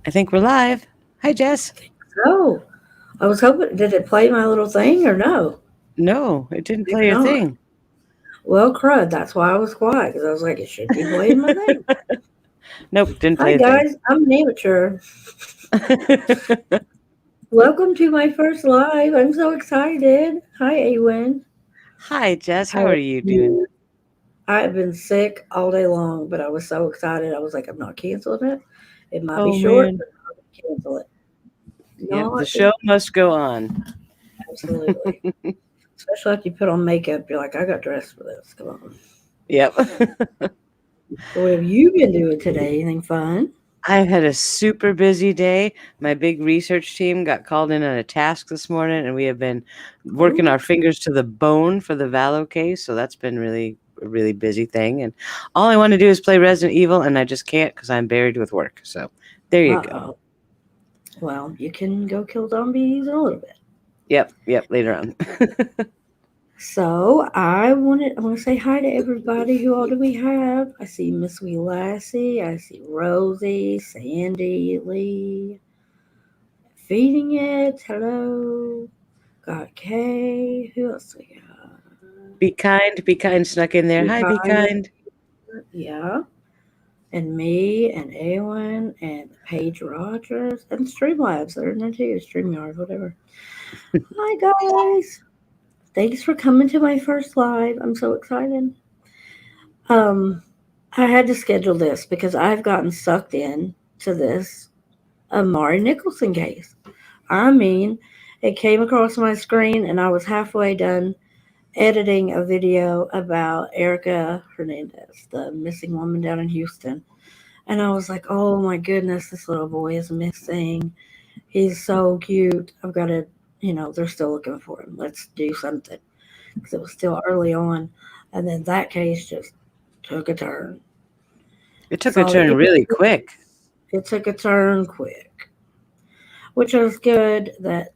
I think we're live. Hi, Jess. Oh, I was hoping, did it play my little thing or no? No, it didn't Maybe play your not. thing. Well, crud, that's why I was quiet because I was like, it should be playing my thing. Nope, didn't Hi, play a thing. guys. I'm an amateur. Welcome to my first live. I'm so excited. Hi, Awen. Hi, Jess. How How are are you doing? you? I've been sick all day long, but I was so excited. I was like, I'm not canceling it. It might be Oh, short, man. but I'm not going to cancel it. Yep, the Not show must go on. absolutely. Especially if you put on makeup, you're like, I got dressed for this. Come on. Yep. So, what have you been doing today? Anything fun? I had a super busy day. My big research team got called in on a task this morning, and we have been working Oh, our fingers to the bone for the Valo case. So that's been a really busy thing. And all I want to do is play Resident Evil, and I just can't because I'm buried with work. So there you go. uh-oh. Well, you can go kill zombies in a little bit. Yep, later on. So I want to say hi to everybody. Who all do we have? I see Miss Wee Lassie. I see Rosie, Sandy, Lee, feeding it. Hello. Got Kay. Who else we got? Be kind snuck in there. Be Hi, be kind. kind. Yeah. And me and Awen and Paige Rogers and Streamlabs. They're in there too. StreamYard, whatever. Hi guys. Thanks for coming to my first live. I'm so excited. Um, I had to schedule this because I've gotten sucked in to this Amari Nicholson case. I mean, it came across my screen and I was halfway done editing a video about Erica Hernandez, the missing woman down in Houston. And I was like, oh my goodness, this little boy is missing. He's so cute. I've got to, they're still looking for him. Let's do something. Because it was still early on. And then that case just took a turn. It took a Saw the turn really interview. quick. It took a turn quick, which was good that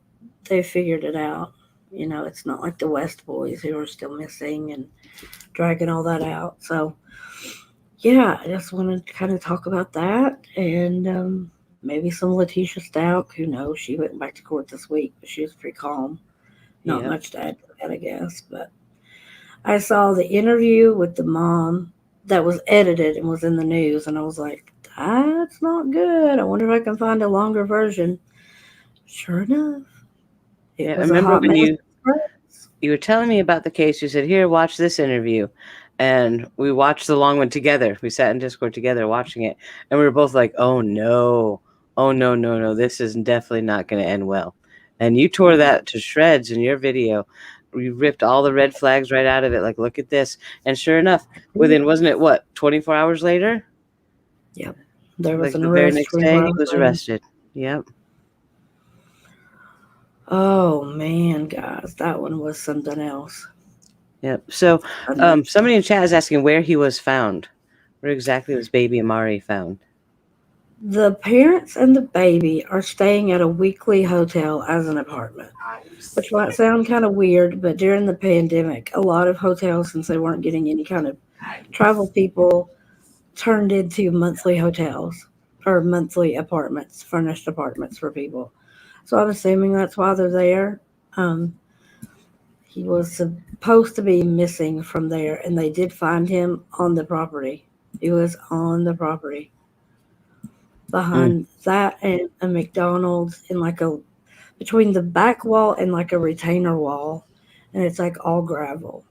they figured it out. It's not like the West boys who are still missing and dragging all that out. So, yeah, I just wanted to kind of talk about that and maybe some Letecia Stauch. Who knows? She went back to court this week, but she was pretty calm. Not Yep. much to add to that, I guess. But I saw the interview with the mom that was edited and was in the news, and I was like, that's not good. I wonder if I can find a longer version. Sure enough, it Yeah. I was a remember hot when mess. you were telling me about the case. You said, "Here, watch this interview," and we watched the long one together. We sat in Discord together watching it, and we were both like, "Oh no, oh no, no, no! This is definitely not going to end well." And you tore that to shreds in your video. You ripped all the red flags right out of it. Like, look at this. And sure enough, within wasn't it what 24 hours later? Yep. There was Like an the very arrest next 24 day, he hours was later. arrested. Yep. Oh, man, guys, that one was something else. Yep. So, Um, somebody in chat is asking where he was found. Where exactly was baby Amari found? the parents and the baby are staying at a weekly hotel as an apartment, which might sound kind of weird, but during the pandemic, a lot of hotels, since they weren't getting any kind of travel people, turned into monthly hotels or monthly apartments, furnished apartments for people. So I'm assuming that's why they're there. Um, he was supposed to be missing from there, and they did find him on the property. He was on the property Mm. behind that and a McDonald's in like a between the back wall and like a retainer wall, and it's like all gravel.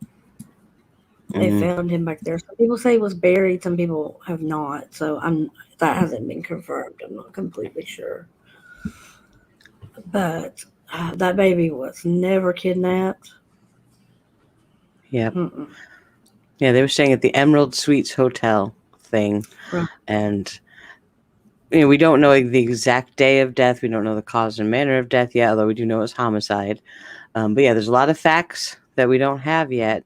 They Mm. found him back there. Some people say he was buried. Some people have not. So that hasn't been confirmed. I'm not completely sure. But that baby was never kidnapped. Yep. Mm-mm. Yeah, they were staying at the Emerald Suites Hotel thing, Right. and we don't know the exact day of death. We don't know the cause and manner of death yet, although we do know it was homicide. But yeah, there's a lot of facts that we don't have yet.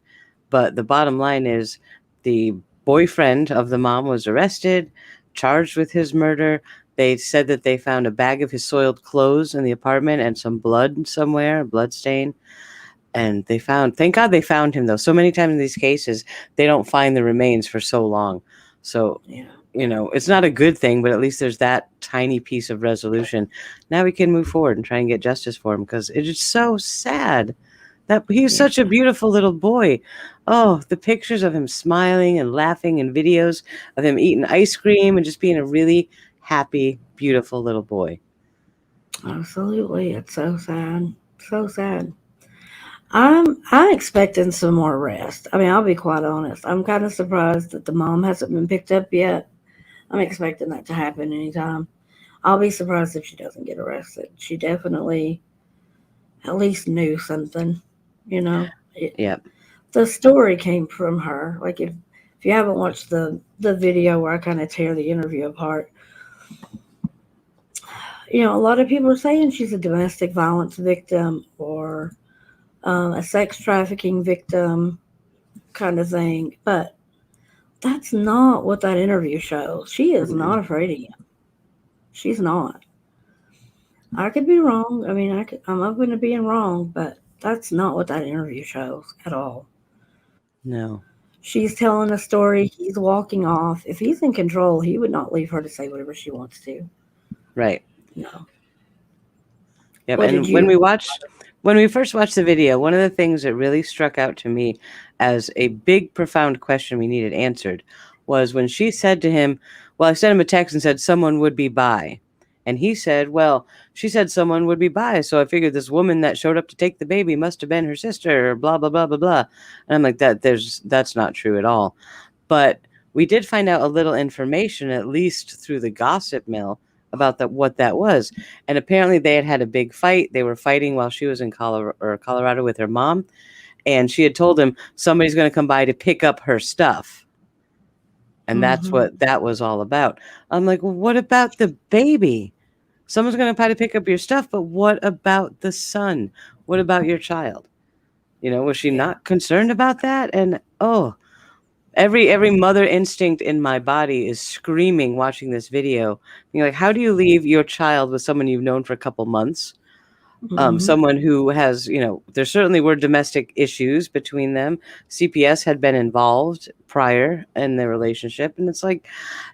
But the bottom line is the boyfriend of the mom was arrested, charged with his murder. They said that they found a bag of his soiled clothes in the apartment and some blood somewhere, a blood stain. And thank God they found him, though. So many times in these cases, they don't find the remains for so long. So Yeah. it's not a good thing, but at least there's that tiny piece of resolution. Now we can move forward and try and get justice for him, because it is so sad that he was such a beautiful little boy. Oh, the pictures of him smiling and laughing and videos of him eating ice cream and just being a really happy, beautiful little boy. Absolutely. It's so sad. So sad. I'm expecting some more arrests. I mean, I'll be quite honest. I'm kind of surprised that the mom hasn't been picked up yet. I'm expecting that to happen anytime. I'll be surprised if she doesn't get arrested. She definitely at least knew something, you know. Yeah. The story came from her. Like if you haven't watched the video where I kind of tear the interview apart, a lot of people are saying she's a domestic violence victim or a sex trafficking victim kind of thing. But that's not what that interview shows. She is not afraid of him. She's not. I could be wrong. I mean, I'm open to being wrong, but that's not what that interview shows at all. No. She's telling a story. He's walking off. If he's in control, he would not leave her to say whatever she wants to. Right. No. Yep. And when we first watched the video, one of the things that really struck out to me as a big, profound question we needed answered was when she said to him, well, I sent him a text and said someone would be by. And he said, well, she said someone would be by. So I figured this woman that showed up to take the baby must have been her sister, or blah, blah, blah, blah, blah. And I'm like, that's not true at all. But we did find out a little information, at least through the gossip mill, about what that was. And apparently they had a big fight. They were fighting while she was in Colorado with her mom. And she had told him somebody's going to come by to pick up her stuff. And that's what that was all about. I'm like, well, what about the baby? Someone's going to try to pick up your stuff, but what about the son? What about your child? Was she not concerned about that? And every mother instinct in my body is screaming watching this video. You're like, how do you leave your child with someone you've known for a couple months? Someone who has, there certainly were domestic issues between them. CPS had been involved prior in their relationship. And it's like,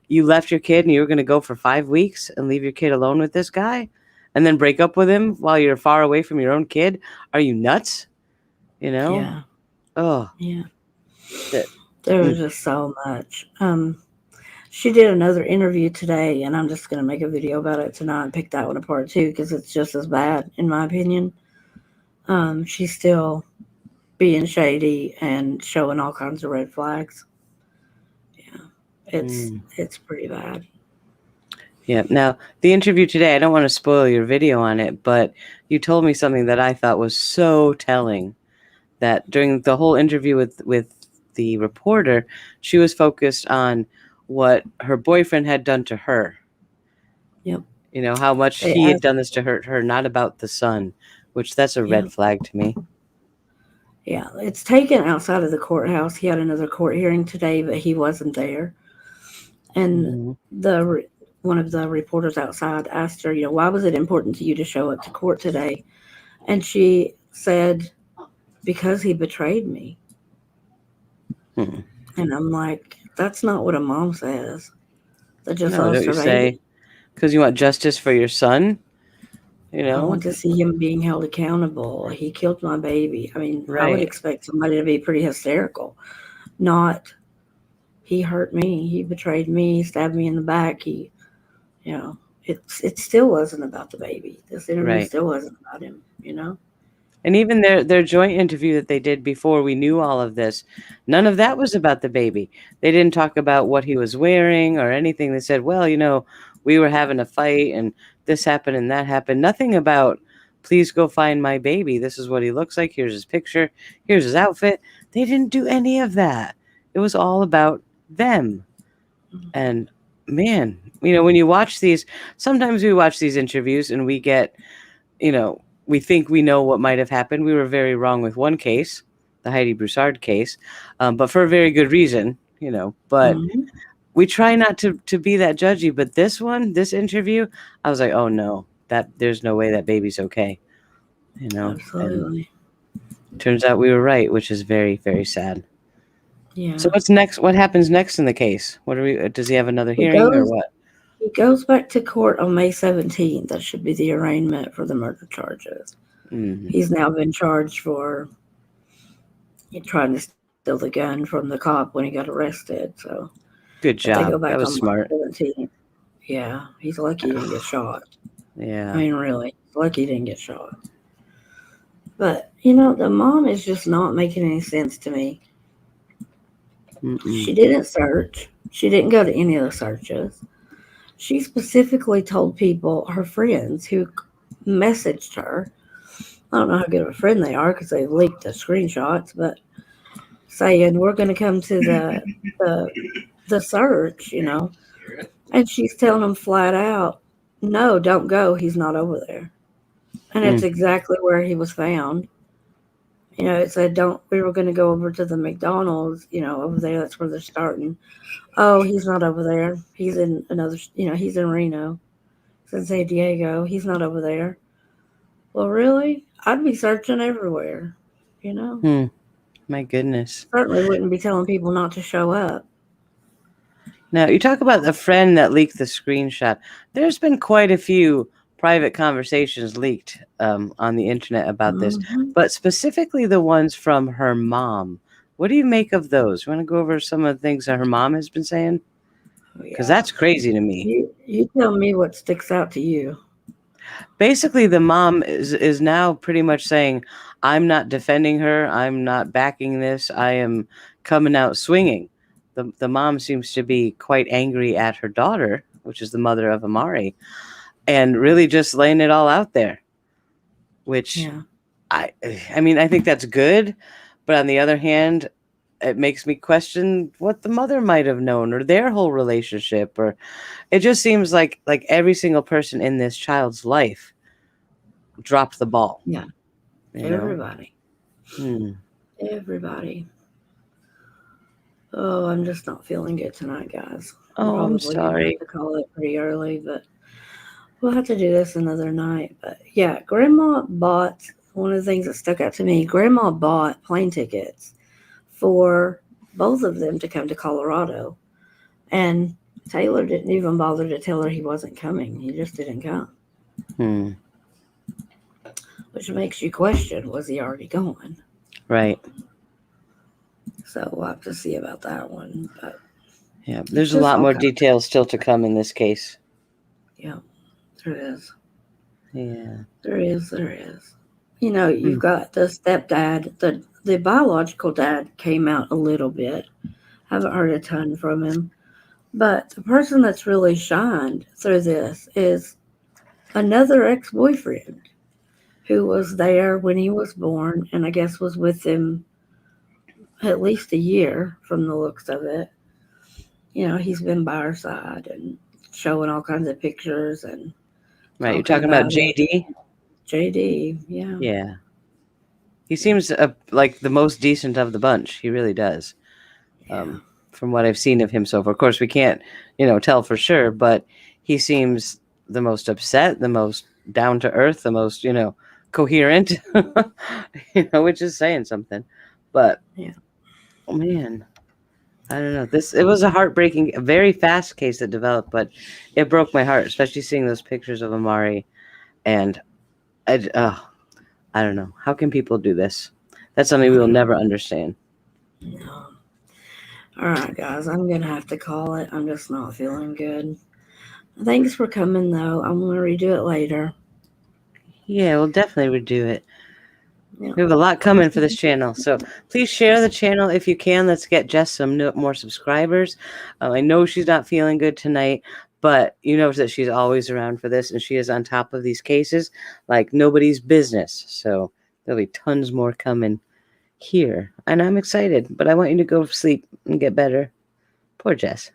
you left your kid and you were going to go for 5 weeks and leave your kid alone with this guy and then break up with him while you're far away from your own kid. Are you nuts? Yeah. Oh. Yeah. There was just so much. She did another interview today, and I'm just going to make a video about it tonight and pick that one apart too, because it's just as bad, in my opinion. She's still being shady and showing all kinds of red flags. Yeah, it's pretty bad. Yeah. Now, the interview today, I don't want to spoil your video on it, but you told me something that I thought was so telling, that during the whole interview with the reporter, she was focused on what her boyfriend had done to her. Yep. How much he had done this to her, not about the son, which that's a red flag to me. Yeah, it's taken outside of the courthouse. He had another court hearing today, but he wasn't there. And one of the reporters outside asked her, why was it important to you to show up to court today? And she said, because he betrayed me. And I'm like, that's not what a mom says. That just don't you say, because you want justice for your son? I want to see him being held accountable. He killed my baby. I mean, I would expect somebody to be pretty hysterical. Not, he hurt me. He betrayed me. He stabbed me in the back. It still wasn't about the baby. This interview still wasn't about him, And even their joint interview that they did before we knew all of this, none of that was about the baby. They didn't talk about what he was wearing or anything. They said, well, we were having a fight and this happened and that happened. Nothing about, please go find my baby. This is what he looks like. Here's his picture. Here's his outfit. They didn't do any of that. It was all about them. And man, when you watch these, sometimes we watch these interviews and we get, we think we know what might have happened. We were very wrong with one case, the Heidi Broussard case, but for a very good reason, but we try not to be that judgy. But this interview, I was like, oh no, there's no way that baby's okay. Absolutely. And turns out we were right, which is very, very sad. Yeah. So what's next? What happens next in the case? What are we? Does he have another He hearing or goes what? he goes back to court on May 17th. That should be the arraignment for the murder charges. Mm, He's now been charged for trying to steal the gun from the cop when he got arrested. So good if they go job. back That on was March smart. 17th, yeah, he's lucky he didn't get shot. I Yeah. mean, really, lucky he didn't get shot. But the mom is just not making any sense to me. Mm-mm. She didn't search. She didn't go to any of the searches. She specifically told people, her friends who messaged her. I don't know how good of a friend they are because they leaked the screenshots, but saying we're going to come to the the search, and she's telling them flat out, no, don't go. He's not over there, and it's Mm. exactly where he was found. It said don't. We were going to go over to the McDonald's, over there. That's where they're starting. Oh, he's not over there. He's in another. He's in Reno. He's in San Diego. He's not over there. Well, really? I'd be searching everywhere. You know, Hmm. My goodness. certainly wouldn't be telling people not to show up. Now, you talk about the friend that leaked the screenshot. There's been quite a few private conversations leaked on the internet about this, Hmm. but specifically the ones from her mom. What do you make of those? You want to go over some of the things that her mom has been saying? Oh, Because yeah. that's crazy to me. You tell me what sticks out to you. Basically, the mom is now pretty much saying, I'm not defending her. I'm not backing this. I am coming out swinging. The mom seems to be quite angry at her daughter, which is the mother of Amari, and really just laying it all out there, which Yeah. I mean, I think that's good. But on the other hand, it makes me question what the mother might have known or their whole relationship, or it just seems like every single person in this child's life dropped the ball, Yeah. you know? Everybody. Hmm. Everybody. Oh, I'm just not feeling good tonight, guys. I'm Oh, I'm probably going to have sorry. to call it pretty early, but we'll have to do this another night. But yeah, Grandma bought one of the things that stuck out to me. Grandma bought plane tickets for both of them to come to Colorado. And Taylor didn't even bother to tell her he wasn't coming. He just didn't come, Hmm. which makes you question, was he already gone? Right. So we'll have to see about that one. But Yeah. it's There's a just lot all more kind of, details still to come in this case. yeah, there is. Yeah. There is. There is. You've Hmm. got the stepdad, the biological dad came out a little bit. Haven't heard a ton from him. But the person that's really shined through this is another ex boyfriend who was there when he was born and I guess was with him at least a year from the looks of it. He's been by our side and showing all kinds of pictures and Right. You're talking talking about about it. JD? JD, yeah. Yeah. He seems like the most decent of the bunch. He really does. Yeah. From what I've seen of him so far. Of course, we can't, tell for sure, but he seems the most upset, the most down to earth, the most, coherent, which is saying something. But, Yeah. oh man, I don't know. It was a heartbreaking, a very fast case that developed, but it broke my heart, especially seeing those pictures of Amari. And I don't know. How can people do this? That's something we will never understand. No. All right, guys. I'm going to have to call it. I'm just not feeling good. Thanks for coming, though. I'm going to redo it later. Yeah, we'll definitely redo it. Yeah. We have a lot coming for this channel, so please share the channel if you can. Let's get Jess some more subscribers. I know she's not feeling good tonight, but you know that she's always around for this, and she is on top of these cases like nobody's business. So there'll be tons more coming here, and I'm excited, but I want you to go sleep and get better. Poor Jess.